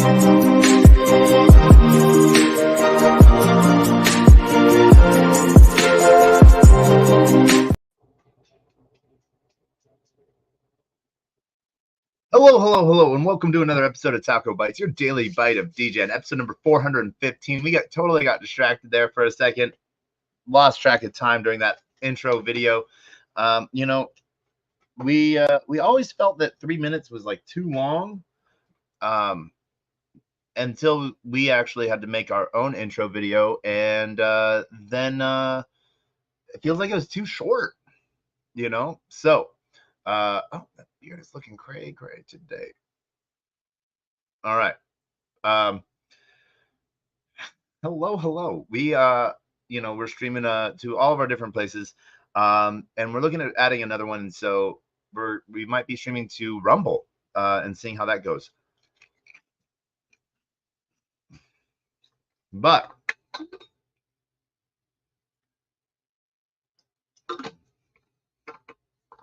Hello, and welcome to another episode of TacoBytes, your daily bite of Degen, episode number 415. We totally got distracted there for a second, lost track of time during that intro video. We always felt that 3 minutes was like too long, until we actually had to make our own intro video, and then it feels like it was too short, So, oh, that beard is looking cray today. All right. Hello. We're streaming to all of our different places. And we're looking at adding another one. So we might be streaming to Rumble and seeing how that goes. But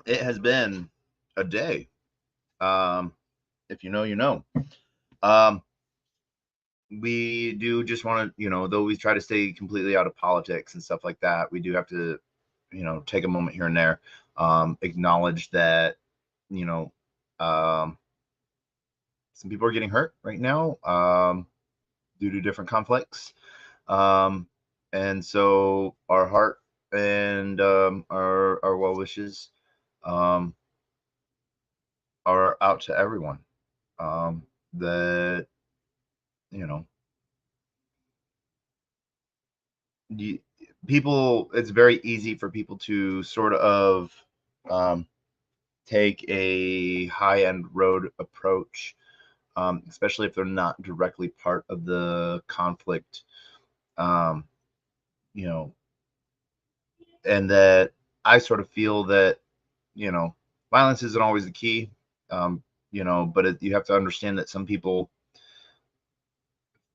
it has been a day. If you know, you know. We do just want to, though we try to stay completely out of politics and stuff like that, we do have to, take a moment here and there, acknowledge that, some people are getting hurt right now due to different conflicts. And so our heart and our well wishes are out to everyone that, it's very easy for people to sort of take a high-end road approach, especially if they're not directly part of the conflict, and that I sort of feel that, violence isn't always the key, but you have to understand that some people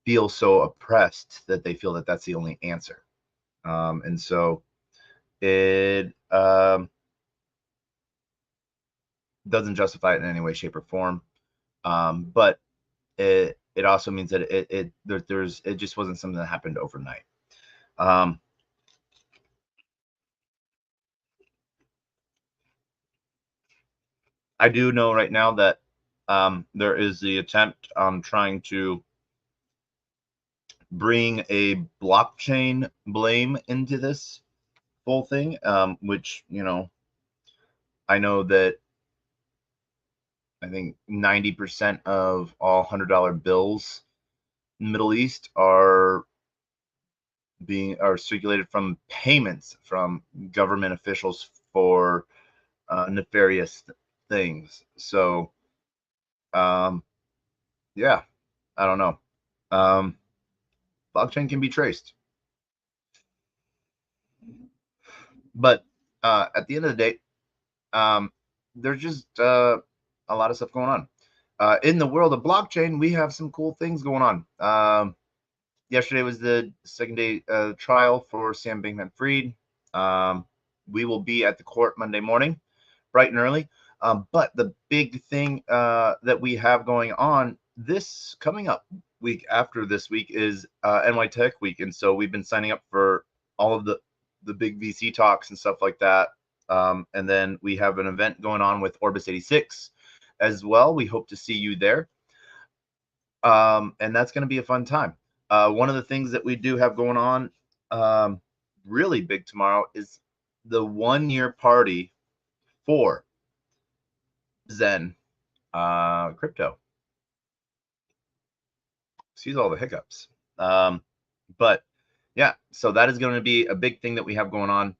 feel so oppressed that they feel that that's the only answer. And so it doesn't justify it in any way, shape, or form. But it also means that it just wasn't something that happened overnight. I do know right now that there is the attempt on trying to bring a blockchain blame into this whole thing, which, I know that I think 90% of all $100 bills in the Middle East are circulated from payments from government officials for nefarious things. So, yeah, I don't know. Blockchain can be traced, but at the end of the day, there's just a lot of stuff going on. In the world of blockchain, we have some cool things going on. Yesterday was the second day trial for Sam Bankman-Fried. We will be at the court Monday morning, bright and early. But the big thing that we have going on this coming up week after this week is NY Tech Week. And so we've been signing up for all of the big VC talks and stuff like that. And then we have an event going on with Orbis 86 as well. We hope to see you there. And that's going to be a fun time. One of the things that we do have going on really big tomorrow is the 1-year party for Zen crypto. Excuse all the hiccups. But yeah, so that is going to be a big thing that we have going on.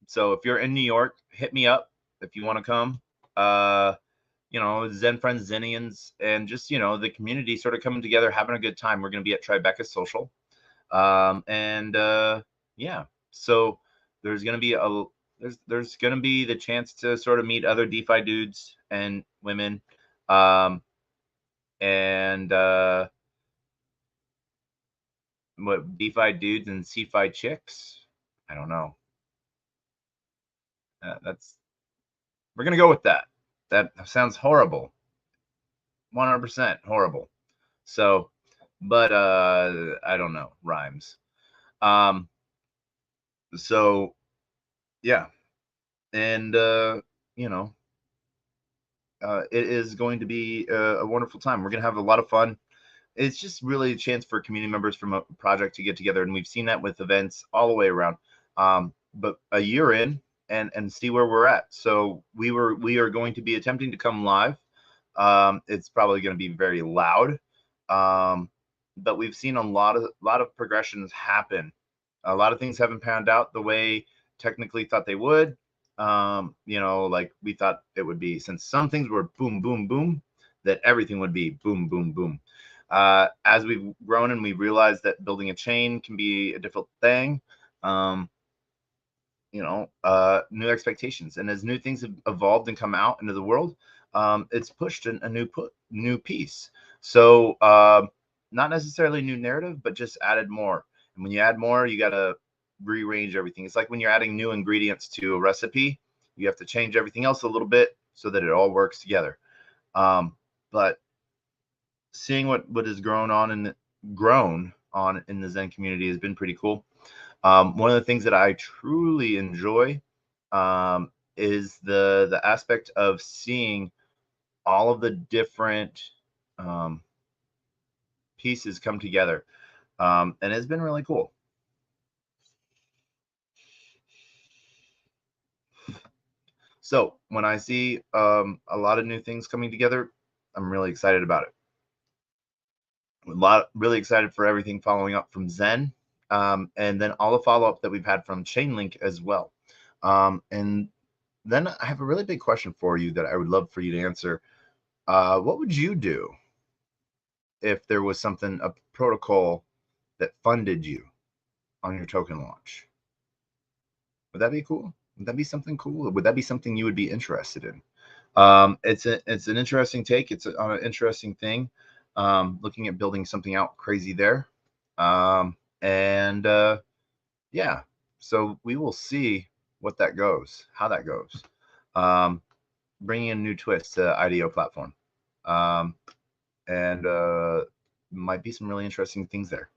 So if you're in New York, hit me up if you want to come. Zen friends, Zenians, and just, the community sort of coming together, having a good time. We're going to be at Tribeca Social. Yeah, so there's going to be there's going to be the chance to sort of meet other DeFi dudes and women. What, DeFi dudes and CeFi chicks? I don't know. We're going to go with that. That sounds horrible. 100% horrible. So, but I don't know rhymes. Um, so yeah, and you know, it is going to be a wonderful time. We're gonna have a lot of fun. It's just really a chance for community members from a project to get together, and we've seen that with events all the way around. But a year in, and see where we're at. So we are going to be attempting to come live. It's probably going to be very loud, um, but we've seen a lot of progressions happen. A lot of things haven't panned out the way technically thought they would. Like we thought it would be, since some things were boom, boom, boom, that everything would be boom, boom, boom. As we've grown and we realized that building a chain can be a difficult thing, um, new expectations. And as new things have evolved and come out into the world, it's pushed a new piece. So not necessarily new narrative, but just added more. And when you add more, you got to rearrange everything. It's like when you're adding new ingredients to a recipe, you have to change everything else a little bit so that it all works together. But seeing what has grown on in the Zen community has been pretty cool. One of the things that I truly enjoy is the aspect of seeing all of the different um, pieces come together, and it's been really cool. So when I see a lot of new things coming together, I'm really excited about it. Really excited for everything following up from Zen, and then all the follow up that we've had from Chainlink as well. And then I have a really big question for you that I would love for you to answer. What would you do if there was a protocol that funded you on your token launch? Would that be cool? Would that be something cool? Would that be something you would be interested in? It's an interesting take. It's an interesting thing. Looking at building something out crazy there, and yeah. So we will see how that goes. Um, Bringing a new twist to IDO platform, um, and might be some really interesting things there.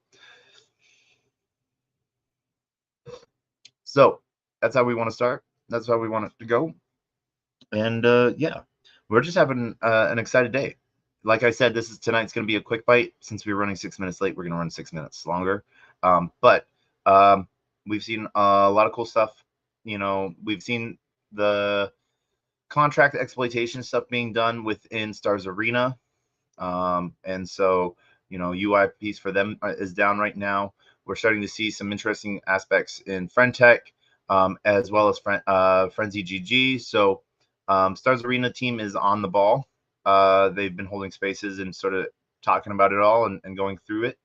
So that's how we want to start. That's how we want it to go. And yeah, we're just having an excited day. Like I said, tonight's going to be a quick bite. Since we were running 6 minutes late, we're going to run 6 minutes longer. But we've seen a lot of cool stuff. We've seen the contract exploitation stuff being done within Stars Arena. And so, UI piece for them is down right now. We're starting to see some interesting aspects in FriendTech, as well as Frenzy GG. So, Stars Arena team is on the ball. They've been holding spaces and sort of talking about it all and going through it.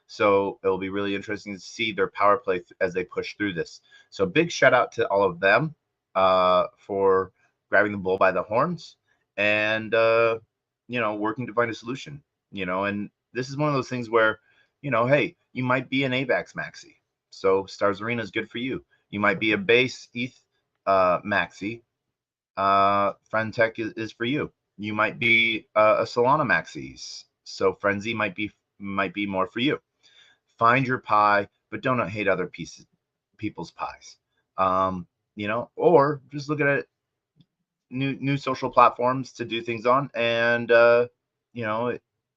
So it'll be really interesting to see their power play as they push through this. So big shout out to all of them for grabbing the bull by the horns and working to find a solution. And this is one of those things where, hey, you might be an AVAX maxi, so Stars Arena is good for you. You might be a base ETH maxi. Friend Tech is for you. You might be a Solana maxis, so Frenzy might be more for you. Find your pie, but don't hate other people's pies. Or just look at it, new social platforms to do things on, and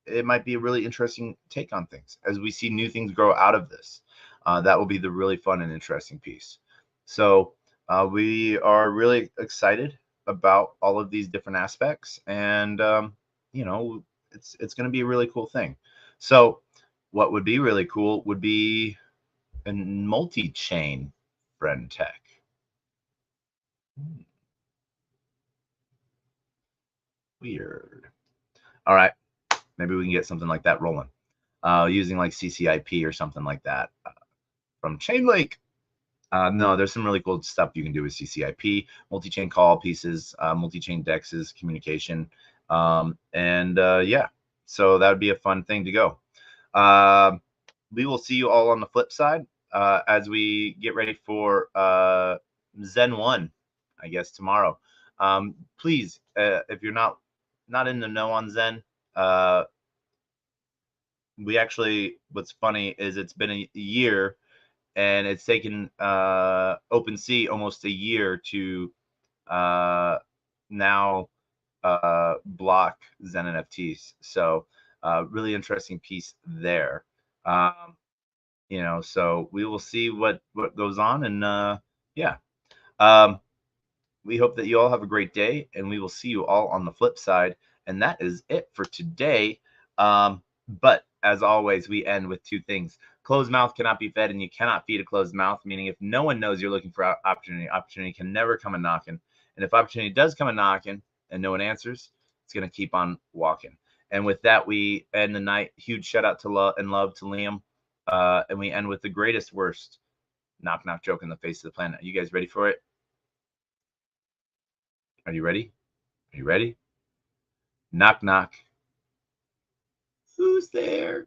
it might be a really interesting take on things as we see new things grow out of this. That will be the really fun and interesting piece. So we are really excited about all of these different aspects, and it's going to be a really cool thing. So what would be really cool would be a multi-chain friend tech. Weird. All right, maybe we can get something like that rolling, using like CCIP or something like that from Chainlink. No, there's some really cool stuff you can do with CCIP, multi-chain call pieces, multi-chain dexes, communication, and yeah, so that would be a fun thing to go. We will see you all on the flip side as we get ready for Zen 1, I guess, tomorrow. Please, if you're not in the know on Zen, we actually, what's funny is it's been a year, and it's taken OpenSea almost a year to now block Zen NFTs. So really interesting piece there. Um, so we will see what goes on, and yeah. Um, we hope that you all have a great day, and we will see you all on the flip side. And that is it for today. But as always, we end with two things. Closed mouth cannot be fed, and you cannot feed a closed mouth, meaning if no one knows you're looking for opportunity can never come a knocking. And if opportunity does come a knocking and no one answers, it's going to keep on walking. And with that, we end the night. Huge shout out to love to Liam. And we end with the greatest, worst knock knock joke in the face of the planet. Are you guys ready for it? Are you ready? Are you ready? Knock knock. Who's there?